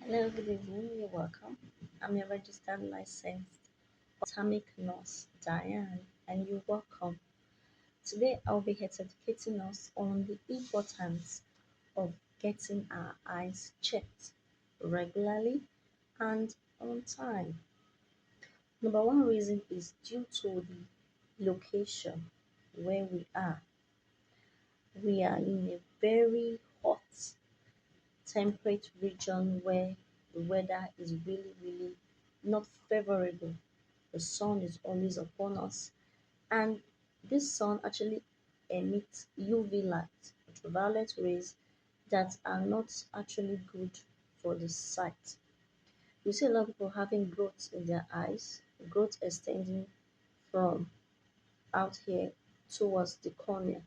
Hello, good evening. You're welcome. I'm your registered licensed ophthalmic nurse, Diane, and you're welcome. Today, I'll be educating us on the importance of getting our eyes checked regularly and on time. Number one reason is due to the location where we are. We are in a very hot temperate region where the weather is really not favorable. The sun is always upon us, and this sun actually emits UV light, ultraviolet rays that are not actually good for the sight. You see a lot of people having growths in their eyes, growth extending from out here towards the cornea,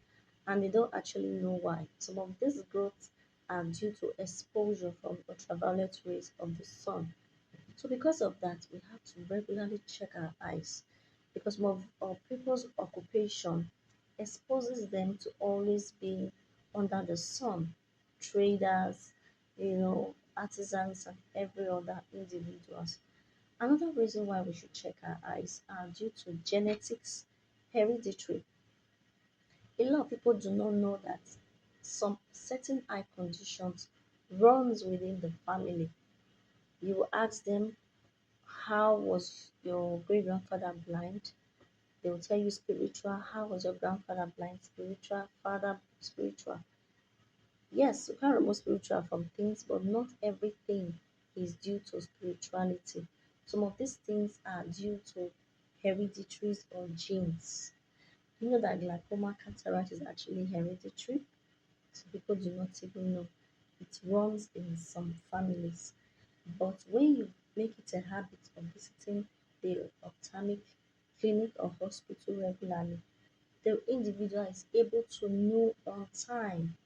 and they don't actually know why. Some of these growths are due to exposure from ultraviolet rays of the sun. So because of that, we have to regularly check our eyes because more of people's occupation exposes them to always being under the sun. Traders, artisans and every other individuals. Another reason why we should check our eyes are due to genetics, hereditary. A lot of people do not know that some certain eye conditions runs within the family. You will ask them, how was your great grandfather blind? They will tell you spiritual. How was your grandfather blind? Spiritual. Father spiritual. Yes, you can remove spiritual from things, but not everything is due to spirituality. Some of these things are due to hereditaries or genes. You know that glaucoma cataract is actually hereditary? So people do not even know. It runs in some families. But when you make it a habit of visiting the ophthalmic clinic or hospital regularly, the individual is able to know on time.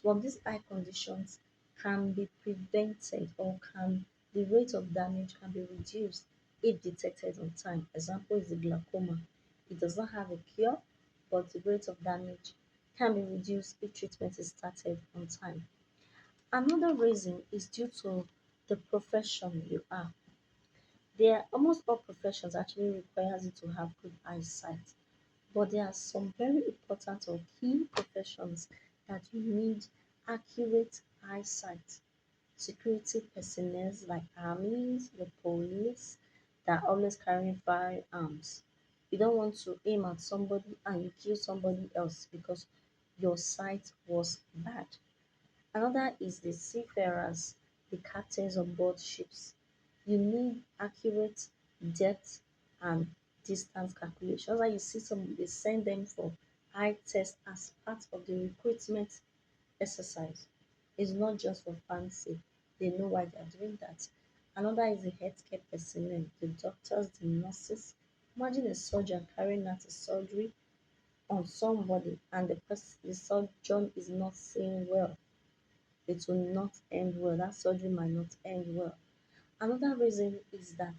Some of these eye conditions can be prevented or can the rate of damage can be reduced if detected on time. Example is the glaucoma. It does not have a cure, but the rate of damage can be reduced if treatment is started on time. Another reason is due to the profession you are. There, almost all professions actually requires you to have good eyesight, but there are some very important or key professions that you need accurate eyesight. Security personnel like armies, the police that are always carrying firearms. You don't want to aim at somebody and you kill somebody else because your sight was bad. Another is the seafarers, the captains on board ships. You need accurate depth and distance calculations. Like you see some, they send them for eye test as part of the recruitment exercise. It's not just for fancy. They know why they are doing that. Another is the healthcare personnel, the doctors, the nurses. Imagine a surgeon carrying out a surgery on somebody and the surgeon is not seeing well. It will not end well. That surgery might not end well. Another reason is that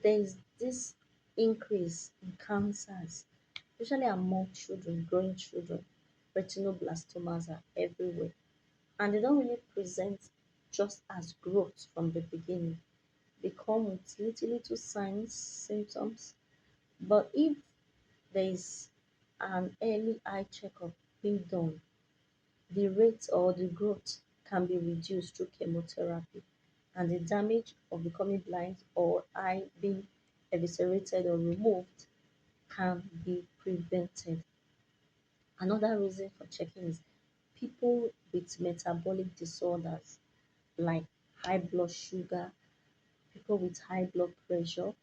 there is this increase in cancers, especially among children, growing children. Retinoblastomas are everywhere, and they don't really present just as growth from the beginning. They come with little signs, symptoms, but if there is an early eye checkup being done, the rate or the growth can be reduced through chemotherapy, and the damage of becoming blind or eye being eviscerated or removed can be prevented. Another reason for checking is people with metabolic disorders like high blood sugar, people with high blood pressure,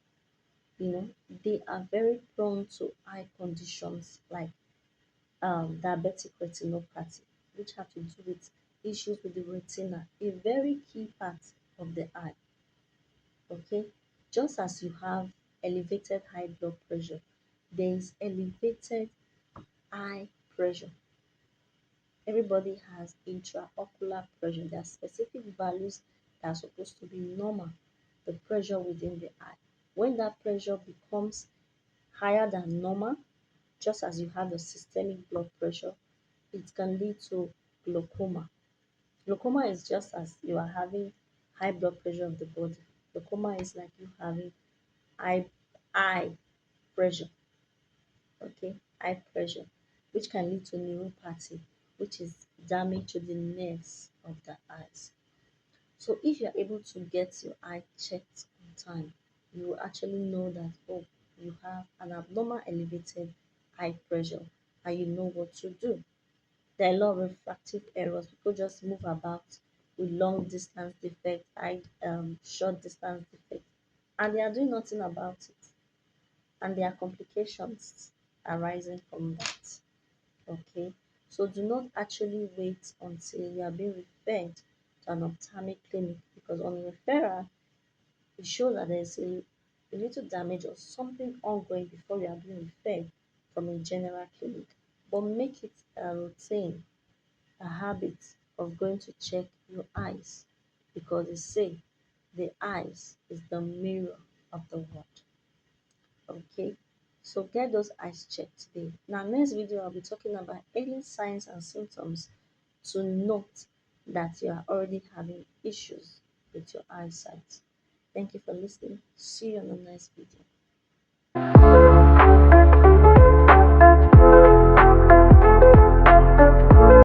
they are very prone to eye conditions like diabetic retinopathy, which have to do with issues with the retina, a very key part of the eye. Okay, just as you have elevated high blood pressure, there is elevated eye pressure. Everybody has intraocular pressure. There are specific values that are supposed to be normal, the pressure within the eye. When that pressure becomes higher than normal, just as you have the systemic blood pressure, it can lead to glaucoma. Glaucoma is just as you are having high blood pressure of the body. Glaucoma is like you having high high pressure, okay, high pressure, which can lead to neuropathy, which is damage to the nerves of the eyes. So if you're able to get your eye checked on time, you will actually know that, oh, you have an abnormal elevated eye pressure, and you know what to do. There are a lot of refractive errors. People just move about with long distance defect, short distance defect, and they are doing nothing about it. And there are complications arising from that. Okay, so do not actually wait until you are being referred to an ophthalmic clinic, because on referral it shows that there's a little damage or something ongoing before you are being referred from a general clinic. But make it a routine, a habit of going to check your eyes, because they say the eyes is the mirror of the world. Okay, so get those eyes checked today. Now, next video, I'll be talking about early signs and symptoms to note that you are already having issues with your eyesight. Thank you for listening. See you on the next video.